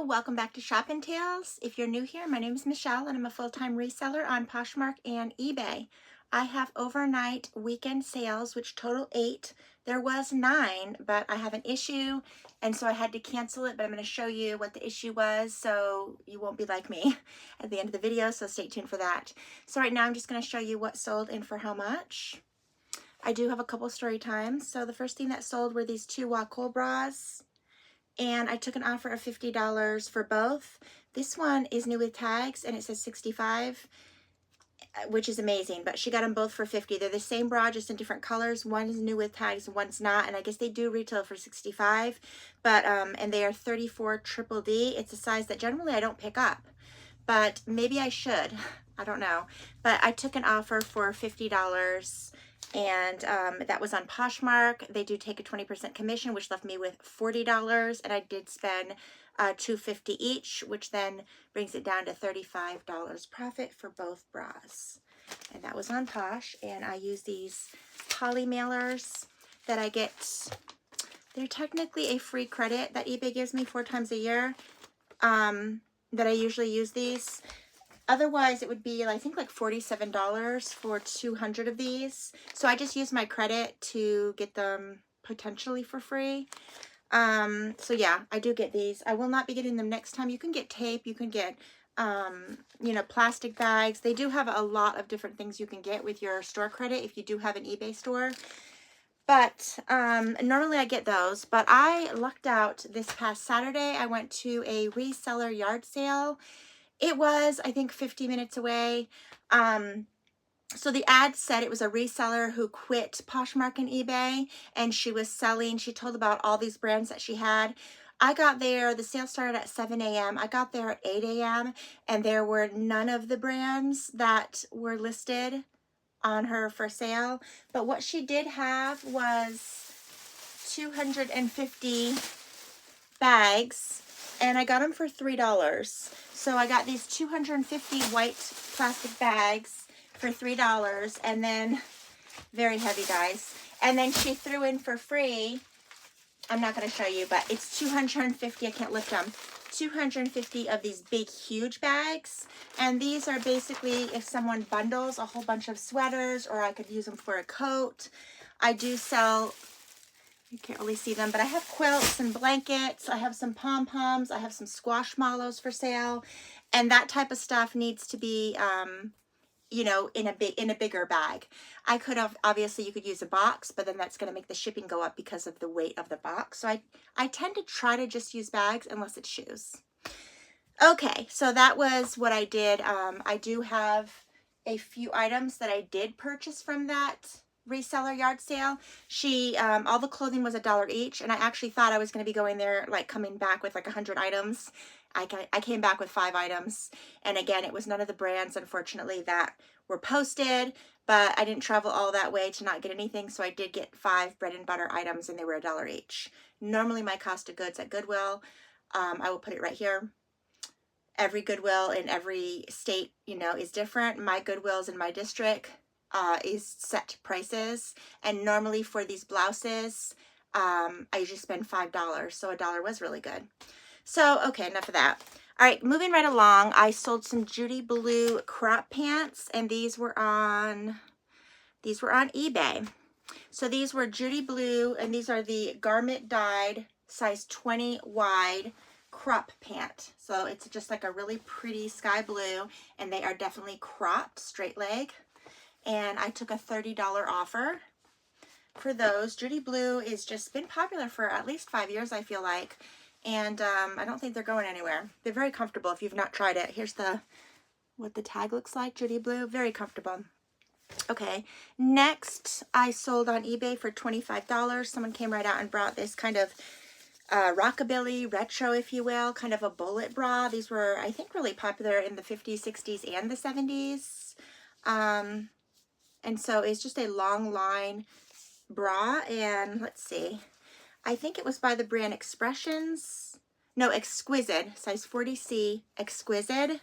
welcome back to Shopping Tales. If you're new here, my name is Michelle and I'm a full-time reseller on Poshmark and eBay. I have overnight weekend sales, which total 8. There was 9, but I have an issue, and so I had to cancel it, but I'm going to show you what the issue was so you won't be like me at the end of the video, so stay tuned for that. So right now I'm just going to show you what sold and for how much. I do have a couple story times. So the first thing that sold were these 2 Walnut bras. And I took an offer of $50 for both. This one is new with tags and it says $65, which is amazing, but she got them both for $50. They're the same bra, just in different colors. One is new with tags, one's not, and I guess they do retail for $65, but and they are 34 triple D. It's a size that generally I don't pick up, but maybe I should. I don't know. But I took an offer for $50. And that was on Poshmark. They do take a 20% commission, which left me with $40, and I did spend $250 each, which then brings it down to $35 profit for both bras. And that was on Posh, and I use these poly mailers that I get. They're technically a free credit that eBay gives me 4 times a year, that I usually use these. Otherwise, it would be, I think, like $47 for 200 of these. So I just use my credit to get them potentially for free. So yeah, I do get these. I will not be getting them next time. You can get tape. You can get, you know, plastic bags. They do have a lot of different things you can get with your store credit if you do have an eBay store. But normally I get those. But I lucked out this past Saturday. I went to a reseller yard sale. It was, I think, 50 minutes away. So the ad said it was a reseller who quit Poshmark and eBay, and she was selling. She told about all these brands that she had. I got there, the sale started at 7 a.m. I got there at 8 a.m. and there were none of the brands that were listed on her for sale. But what she did have was 250 bags, and I got them for $3. So I got these 250 white plastic bags for $3, and then, very heavy, guys. And then she threw in for free, I'm not going to show you, but it's 250, I can't lift them, 250 of these big, huge bags. And these are basically if someone bundles a whole bunch of sweaters, or I could use them for a coat. I do sell, you can't really see them, but I have quilts and blankets. I have some pom-poms. I have some squashmallows for sale. And that type of stuff needs to be, you know, in a bigger bag. I could have, obviously you could use a box, but then that's going to make the shipping go up because of the weight of the box. So I tend to try to just use bags unless it's shoes. Okay, so that was what I did. I do have a few items that I did purchase from that reseller yard sale. She all the clothing was $1 each, and I actually thought I was going to be going there, like, coming back with like 100 items. I came back with 5 items, and again, it was none of the brands, unfortunately, that were posted, but I didn't travel all that way to not get anything, so I did get 5 bread and butter items, and they were $1 each. Normally my cost of goods at Goodwill, I will put it right here. Every Goodwill in every state, you know, is different. My Goodwills in my district is set prices, and normally for these blouses I usually spend $5, so $1 was really good. So okay, enough of that. All right, moving right along, I sold some Judy Blue crop pants, and these were on eBay. So these were Judy Blue, and these are the garment dyed size 20 wide crop pant. So it's just like a really pretty sky blue, and they are definitely cropped, straight leg. And I took a $30 offer for those. Judy Blue has just been popular for at least 5 years, I feel like. And I don't think they're going anywhere. They're very comfortable if you've not tried it. Here's what the tag looks like, Judy Blue. Very comfortable. Okay, next I sold on eBay for $25. Someone came right out and brought this kind of rockabilly, retro, if you will, kind of a bullet bra. These were, I think, really popular in the 50s, 60s, and the 70s. And so it's just a long line bra, and let's see. I think it was by the brand Expressions. No, Exquisite, size 40C, Exquisite.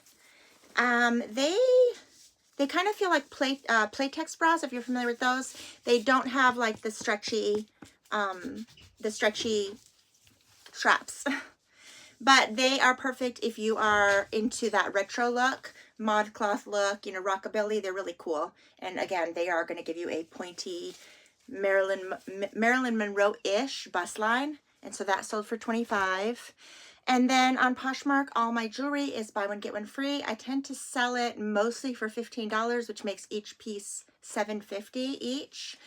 They kind of feel like Playtex bras, if you're familiar with those. They don't have like the stretchy straps. But they are perfect if you are into that retro look, ModCloth look, you know, rockabilly. They're really cool. And again, they are going to give you a pointy Marilyn Monroe-ish bust line. And so that sold for $25. And then on Poshmark, all my jewelry is buy one, get one free. I tend to sell it mostly for $15, which makes each piece $7.50 each.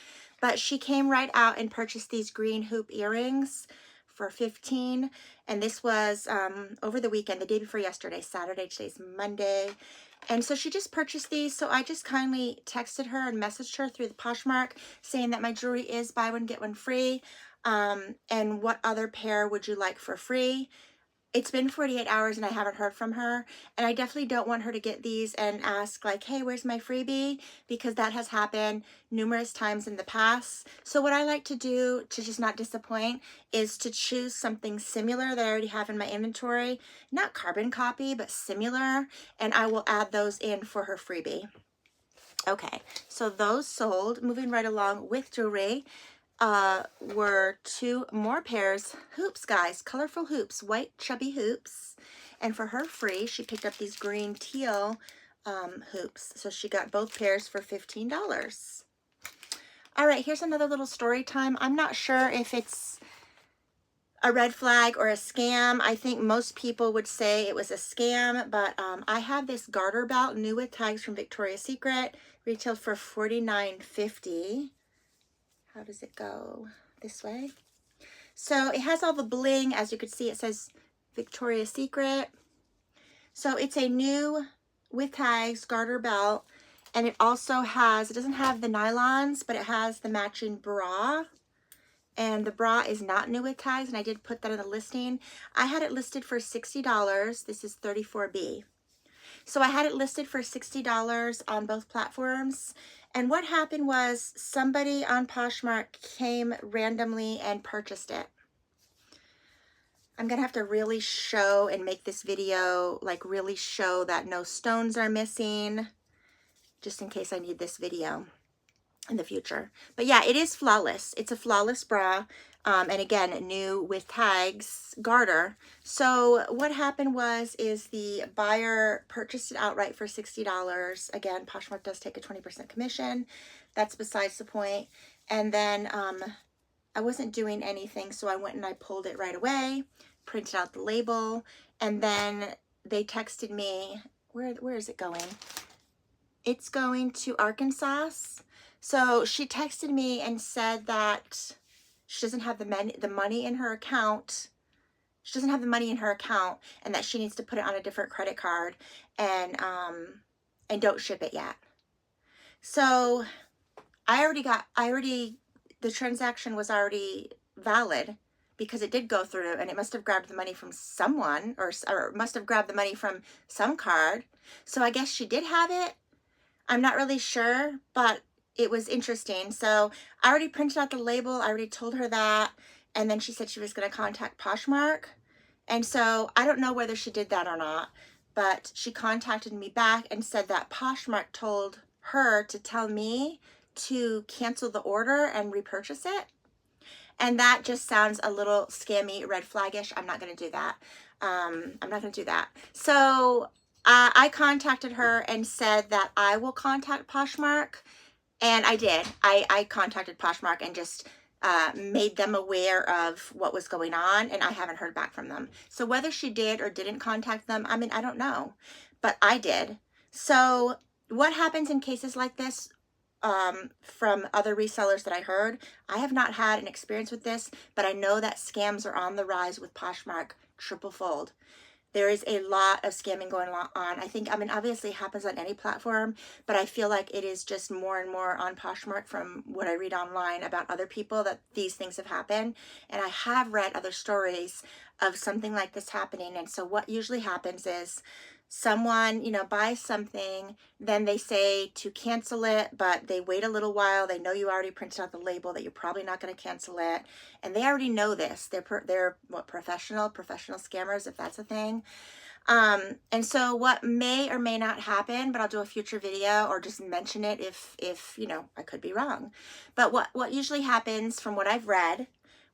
But she came right out and purchased these green hoop earrings for $15. And this was over the weekend, the day before yesterday, Saturday, today's Monday. And so she just purchased these. So I just kindly texted her and messaged her through the Poshmark saying that my jewelry is buy one, get one free. And what other pair would you like for free? It's been 48 hours and I haven't heard from her. And I definitely don't want her to get these and ask like, hey, where's my freebie? Because that has happened numerous times in the past. So what I like to do to just not disappoint is to choose something similar that I already have in my inventory. Not carbon copy, but similar. And I will add those in for her freebie. Okay, so those sold. Moving right along with jewelry. Were two more pairs, hoops, guys, colorful hoops, white chubby hoops. And for her free, she picked up these green teal hoops. So she got both pairs for $15. All right, here's another little story time. I'm not sure if it's a red flag or a scam. I think most people would say it was a scam, but I have this garter belt, new with tags from Victoria's Secret, retailed for $49.50. How does it go? This way. So it has all the bling. As you can see, it says Victoria's Secret. So it's a new with tags garter belt. And it also has, it doesn't have the nylons, but it has the matching bra. And the bra is not new with tags. And I did put that in the listing. I had it listed for $60. This is 34B. So I had it listed for $60 on both platforms. And what happened was somebody on Poshmark came randomly and purchased it. I'm going to have to really show and make this video, like really show that no stones are missing, just in case I need this video in the future. But yeah, it is flawless. It's a flawless bra. And again, new with tags garter. So what happened is the buyer purchased it outright for $60. Again, Poshmark does take a 20% commission. That's besides the point. And then I wasn't doing anything, so I went and I pulled it right away, printed out the label, and then they texted me. Where is it going? It's going to Arkansas. So she texted me and said that she doesn't have the money in her account. She doesn't have the money in her account, and that she needs to put it on a different credit card, and don't ship it yet. So the transaction was already valid because it did go through, and it must have grabbed the money from someone, or must have grabbed the money from some card. So I guess she did have it. I'm not really sure, but it was interesting. So I already printed out the label. I already told her that. And then she said she was going to contact Poshmark. And so I don't know whether she did that or not, but she contacted me back and said that Poshmark told her to tell me to cancel the order and repurchase it. And that just sounds a little scammy, red flaggish. I'm not going to do that. I'm not going to do that. So I contacted her and said that I will contact Poshmark. And I did. I contacted Poshmark and just made them aware of what was going on, and I haven't heard back from them. So whether she did or didn't contact them, I mean, I don't know, but I did. So what happens in cases like this from other resellers that I heard? I have not had an experience with this, but I know that scams are on the rise with Poshmark triple-fold. There is a lot of scamming going on. I mean, obviously it happens on any platform, but I feel like it is just more and more on Poshmark from what I read online about other people that these things have happened. And I have read other stories of something like this happening. And so what usually happens is someone, buys something, then they say to cancel it, but they wait a little while. They know you already printed out the label that you're probably not going to cancel it. And they already know this. They're professional scammers, if that's a thing. And so what may or may not happen, but I'll do a future video or just mention it if I could be wrong. But what usually happens from what I've read,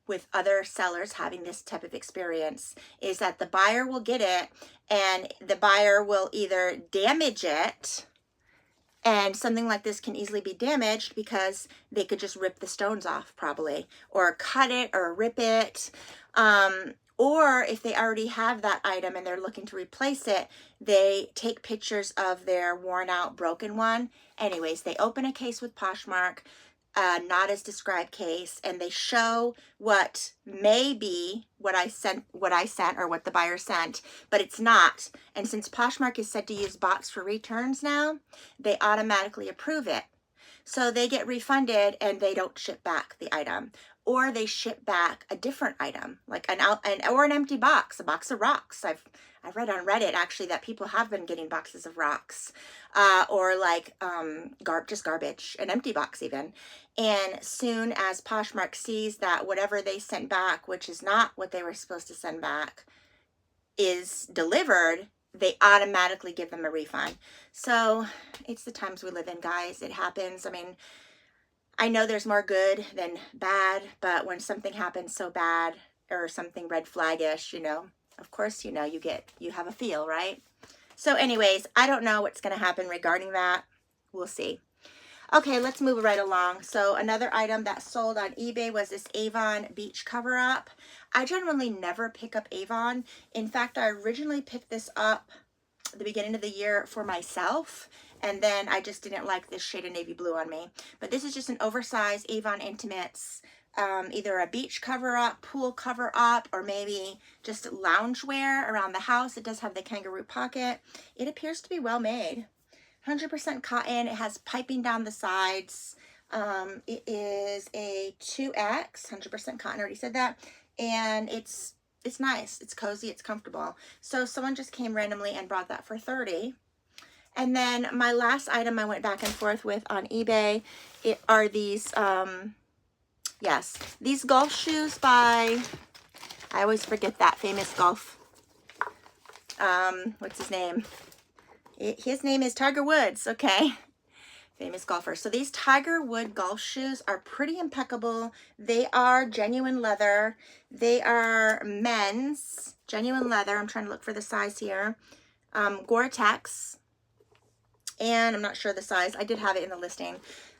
with other sellers having this type of experience is that the buyer will get it and the buyer will either damage it, and something like this can easily be damaged because they could just rip the stones off probably, or cut it or rip it. Or if they already have that item and they're looking to replace it, they take pictures of their worn out, broken one. Anyways, they open a case with Poshmark, not as described case, and they show what may be what I sent or what the buyer sent, but it's not. And since Poshmark is said to use bots for returns now, they automatically approve it. So they get refunded and they don't ship back the item, or they ship back a different item, like or an empty box, a box of rocks. I've read on Reddit actually that people have been getting boxes of rocks, or like just garbage, an empty box even. And soon as Poshmark sees that whatever they sent back, which is not what they were supposed to send back, is delivered, they automatically give them a refund. So it's the times we live in, guys. It happens. I mean, I know there's more good than bad, but when something happens so bad or something red flag-ish, you know, of course, you know, you have a feel, right? So anyways, I don't know what's going to happen regarding that. We'll see. Okay, let's move right along. So another item that sold on eBay was this Avon beach cover-up. I generally never pick up Avon. In fact, I originally picked this up at the beginning of the year for myself, and then I just didn't like this shade of navy blue on me. But this is just an oversized Avon Intimates, either a beach cover-up, pool cover-up, or maybe just loungewear around the house. It does have the kangaroo pocket. It appears to be well made. 100% cotton. It has piping down the sides. It is a 2X, 100% cotton. I already said that. And it's nice. It's cozy. It's comfortable. So someone just came randomly and brought that for $30. And then my last item I went back and forth with on eBay are these, these golf shoes by, I always forget that famous golf, what's his name? His name is Tiger Woods, okay. Famous golfer. So these Tiger Wood golf shoes are pretty impeccable. They are genuine leather. They are men's, genuine leather. I'm trying to look for the size here. Gore-Tex. And I'm not sure the size. I did have it in the listing.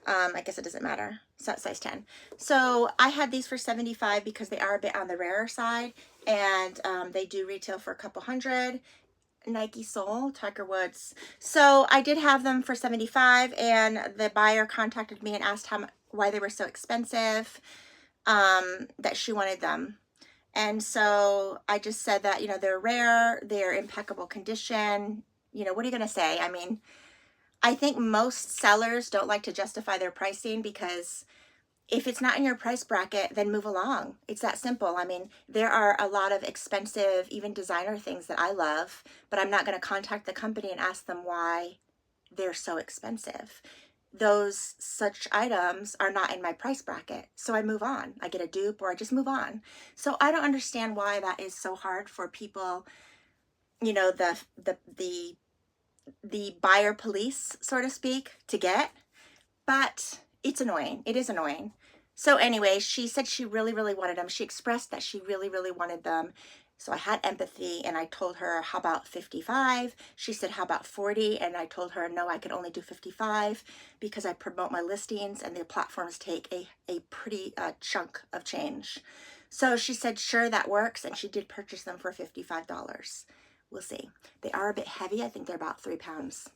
I guess it doesn't matter. It's at size 10. So I had these for $75 because they are a bit on the rarer side. And they do retail for a couple $100. Nike sole, Tiger Woods. So I did have them for $75, and the buyer contacted me and asked why they were so expensive, that she wanted them. And so I just said that, you know, they're rare, they're impeccable condition. You know, what are you going to say? I mean, I think most sellers don't like to justify their pricing because if it's not in your price bracket, then move along. It's that simple. I mean, there are a lot of expensive, even designer things that I love, but I'm not going to contact the company and ask them why they're so expensive. Those such items are not in my price bracket. So I move on. I get a dupe or I just move on. So I don't understand why that is so hard for people, you know, the buyer police, so to speak, to get. But it's annoying. It is annoying. So anyway, she said she really, really wanted them. She expressed that she really, really wanted them. So I had empathy and I told her, how about 55? She said, how about 40? And I told her, no, I could only do 55 because I promote my listings and the platforms take a pretty chunk of change. So she said, sure, that works. And she did purchase them for $55. We'll see. They are a bit heavy. I think they're about 3 pounds.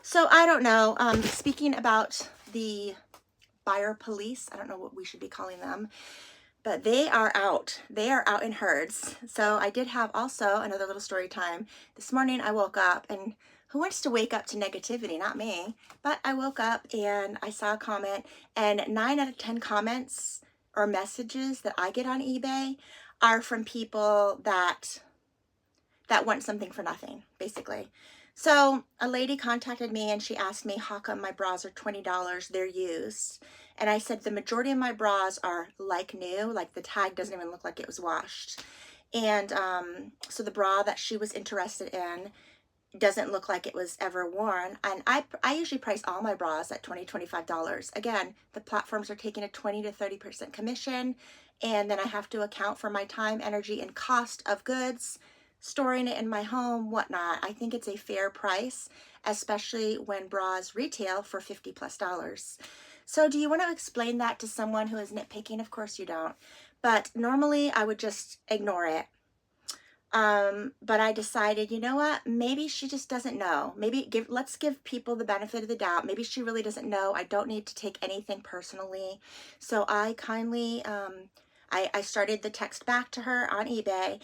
So I don't know. Speaking about the buyer police, I don't know what we should be calling them, but they are out. They are out in herds. So I did have also another little story time. This morning I woke up, and who wants to wake up to negativity? Not me. But I woke up and I saw a comment, and 9 out of 10 comments or messages that I get on eBay are from people that want something for nothing, basically. So a lady contacted me and she asked me how come my bras are $20, they're used. And I said the majority of my bras are like new, like the tag doesn't even look like it was washed. And so the bra that she was interested in doesn't look like it was ever worn. And I usually price all my bras at $20, $25. Again, the platforms are taking a 20 to 30% commission. and then I have to account for my time, energy, and cost of goods, storing it in my home, whatnot. I think it's a fair price, especially when bras retail for $50+. So do you want to explain that to someone who is nitpicking? Of course you don't. But normally I would just ignore it. But I decided, you know what, maybe she just doesn't know. Let's give people the benefit of the doubt. Maybe she really doesn't know. I don't need to take anything personally. So I kindly, I started the text back to her on eBay.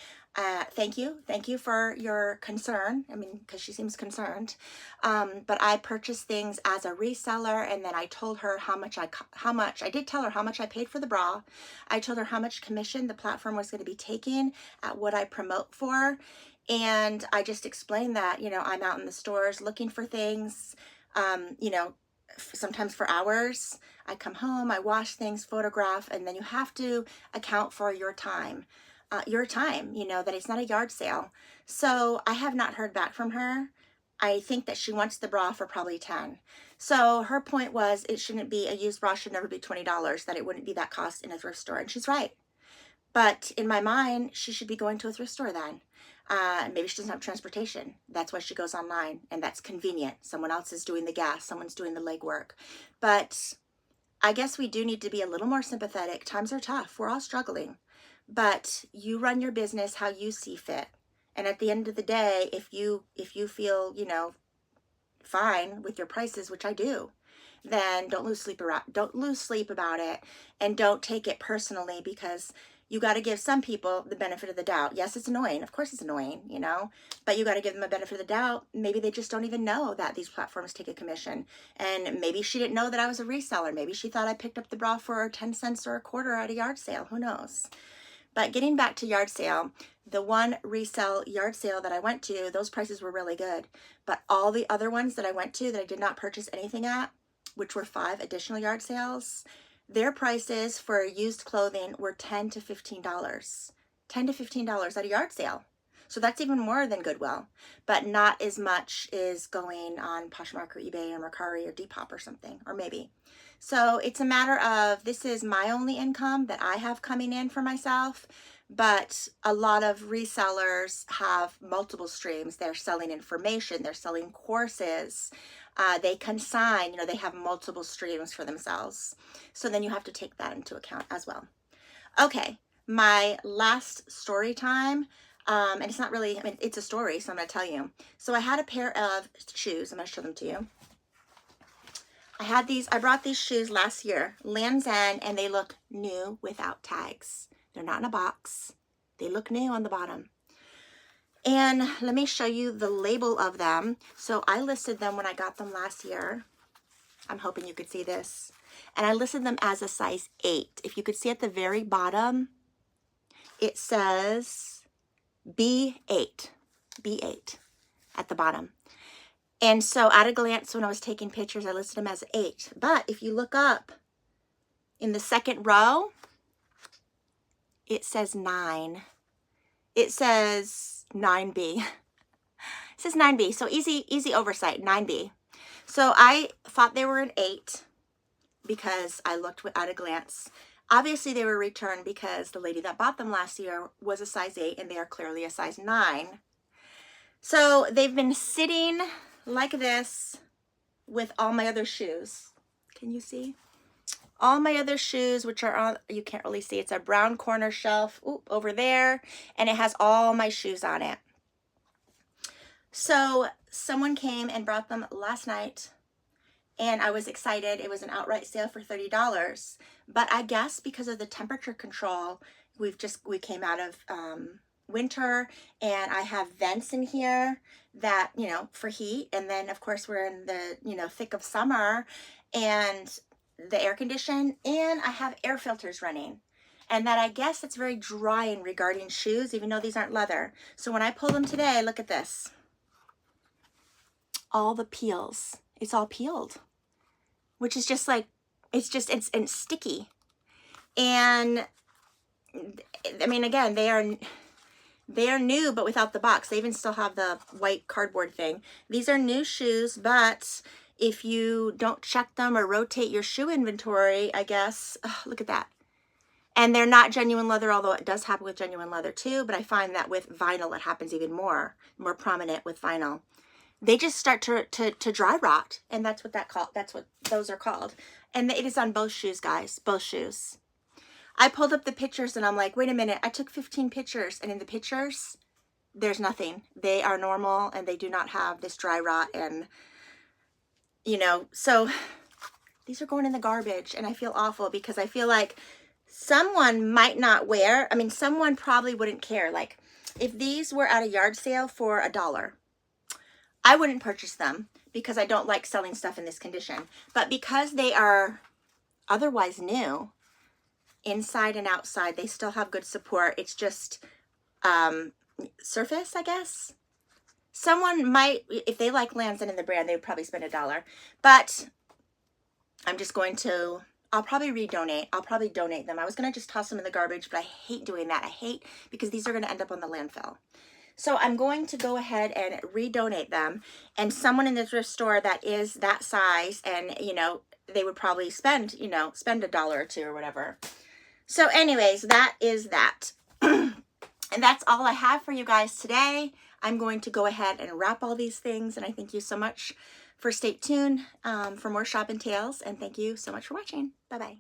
Thank you for your concern. I mean, because she seems concerned. But I purchased things as a reseller, and then I told her how much I did tell her how much I paid for the bra. I told her how much commission the platform was going to be taking at what I promote for. And I just explained that, you know, I'm out in the stores looking for things, you know, sometimes for hours. I come home, I wash things, photograph, and then you have to account for your time, you know, that it's not a yard sale. So I have not heard back from her. I think that she wants the bra for probably 10. So her point was it shouldn't be, a used bra should never be $20, that it wouldn't be that cost in a thrift store. And she's right. But in my mind, she should be going to a thrift store then. Maybe she doesn't have transportation. That's why she goes online, and that's convenient. Someone else is doing the gas, someone's doing the legwork. But I guess we do need to be a little more sympathetic. Times are tough. We're all struggling. But you run your business how you see fit. And at the end of the day, if you feel, you know, fine with your prices, which I do, then don't lose sleep about it, and don't take it personally, because you got to give some people the benefit of the doubt. Yes, it's annoying. Of course it's annoying, you know, but you got to give them a benefit of the doubt. Maybe they just don't even know that these platforms take a commission. And maybe she didn't know that I was a reseller. Maybe she thought I picked up the bra for 10 cents or a quarter at a yard sale. Who knows? But getting back to yard sale, the one resale yard sale that I went to, those prices were really good. But all the other ones that I went to that I did not purchase anything at, which were 5 additional yard sales, their prices for used clothing were $10 to $15. $10 to $15 at a yard sale. So that's even more than Goodwill, but not as much is going on Poshmark or eBay or Mercari or Depop or something, or maybe. So it's a matter of, this is my only income that I have coming in for myself, but a lot of resellers have multiple streams. They're selling information, they're selling courses, they consign, you know, they have multiple streams for themselves. So then you have to take that into account as well. Okay, my last story time, and it's not really, I mean, it's a story, so I'm going to tell you. So I had a pair of shoes. I'm going to show them to you. I brought these shoes last year, Lands' End, and they look new without tags. They're not in a box. They look new on the bottom. And let me show you the label of them. So I listed them when I got them last year. I'm hoping you could see this. And I listed them as a size 8. If you could see at the very bottom, it says B8. B8 at the bottom. And so at a glance, when I was taking pictures, I listed them as 8. But if you look up in the second row, it says 9. It says 9B. It says 9B. So easy oversight, 9B. So I thought they were an 8 because I looked at a glance. Obviously, they were returned because the lady that bought them last year was a size 8, and they are clearly a size 9. So they've been sitting like this with all my other shoes. Can you see? All my other shoes, which are on, you can't really see, it's a brown corner shelf over there, and it has all my shoes on it. So someone came and brought them last night, and I was excited. It was an outright sale for $30. But I guess because of the temperature control, we came out of winter, and I have vents in here that, you know, for heat. And then of course we're in the, you know, thick of summer, and the air condition, and I have air filters running. And that, I guess it's very drying regarding shoes, even though these aren't leather. So when I pull them today, look at this. All the peels. It's all peeled, which is just like, it's sticky. And I mean, again, they are new, but without the box. They even still have the white cardboard thing. These are new shoes, but if you don't check them or rotate your shoe inventory, I guess, look at that. And they're not genuine leather, although it does happen with genuine leather too, but I find that with vinyl it happens even more prominent with vinyl. They just start to dry rot, and that's what those are called. And it is on both shoes, guys, both shoes. I pulled up the pictures and I'm like, wait a minute, I took 15 pictures, and in the pictures there's nothing. They are normal and they do not have this dry rot, and you know, so these are going in the garbage, and I feel awful because I feel like someone might not wear, I mean, someone probably wouldn't care. Like if these were at a yard sale for $1, I wouldn't purchase them because I don't like selling stuff in this condition. But because they are otherwise new, inside and outside, they still have good support. It's just surface, I guess. Someone might, if they like Lands' in the brand, they would probably spend $1. But I'm just going to, I'll probably redonate. I'll probably donate them. I was going to just toss them in the garbage, but I hate doing that. I hate, because these are going to end up on the landfill. So I'm going to go ahead and redonate them. And someone in the thrift store that is that size, and, you know, they would probably spend, you know, spend $1 or $2 or whatever. So anyways, that is that. And that's all I have for you guys today. I'm going to go ahead and wrap all these things. And I thank you so much for stay tuned for more Shop and Tales. And thank you so much for watching. Bye-bye.